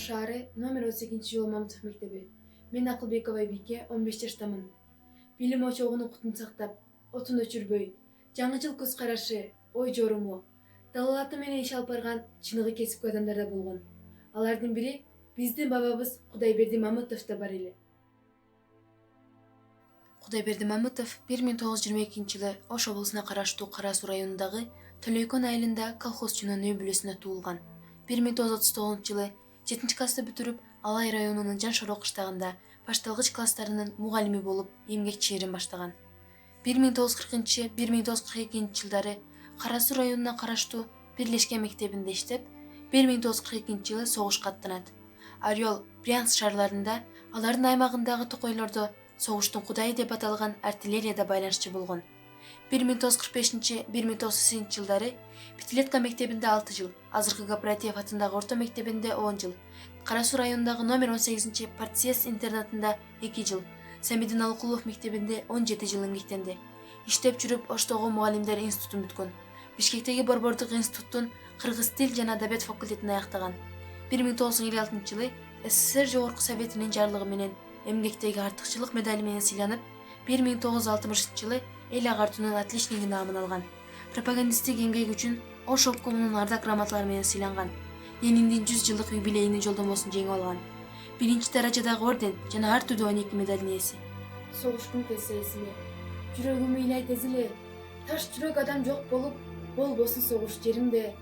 шаары, номер 18 Мамытов мектеби. Мен Акылбекова Айбике, 15 жаштамын. Билим очогунун кутун сактап, отун өчүрбөй, жаңы жыл көз карашы, ой жоруму, далалаты менен иш алып барган чыныгы кесипкөй адамдар да болгон. Алардын бири биздин бабабыз Кудайберди Мамытов да бар эле. Кудайберди Мамытов 1922 жылы Ош облусуна караштуу Кара Суу районундагы Төлөйкөн айылында колхозчунун үй бүлөсүнө туулган. 1939 жылы 7 классты бүтүрүп, Алай районунун Жан Шороо кыштагында башталгыч класстарынын мугалими болуп, эмгек чегирин баштаган. 1940-1942 жылдары Кара Суу районуна караштуу Бирлешкен мектебинде иштеп, 1942 жылы согушка аттанат. Орел, Брянск шаарларында алардын аймагындагы токойлордо согуштун кудайы деп аталган артиллерияда байланышчы болгон. 1945-1980 жылдары Пятилетка мектебинде 6 жыл, азыркы Кооператив атындагы орто мектебинде 10 жыл, Кара Суу районундагы номер 18 партсъезд интернатында 2 жыл, Самидин Алкулов мектебинде 17 жыл эмгектенди. Иштеп жүрүп Оштогу мугалимдер институтун бүткөн. Бишкектеги Борбордук институттун кыргыз тил жана адабият факультетин аяктаган. 1956 жылы СССР Жогорку Советинин жарлыгы менен эмгектеги артыкчылык медали менен сыйланып, 1960 жылы эл агартуунун отличниги наамын алган. Пропагандисттик эмгеги үчүн Ош обкомунун ардак грамоталары менен сыйланган. Лениндин 100 жылдык юбилейинин жолдомосун жеңип алган. 1-даражадагы орден жана ар түрдүү 12 медалдын ээси. Согуштун келсе эсиме, жүрөгүм ыйлайт эзиле. Таш жүрөк адам жок болуп, болбосун согуш жеримде.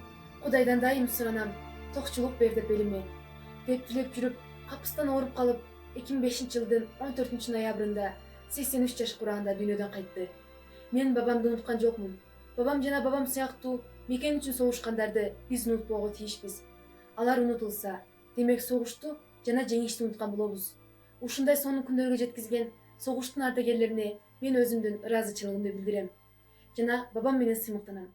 Кудайдан дайым суранам, токчулук бер деп элиме. Деп тилеп жүрүп, капыстан ооруп калып, 2005 жылдын 14 ноябрында 83 жаш курагында дүйнөдөн кайтты. Мен бабамды унуткан жокмун. Бабам жана бабам сыяктуу мекен үчүн согушкандарды биз унутпоого тийишпиз. Алар унутулса, демек согушту жана жеңишти унуткан болобуз. Ушундай сонун күндөргө жеткизген согуштун ардагерлерине мен өзүмдүн ыраазычылыгымды билдирем. Жана бабам менен сыймыктанам.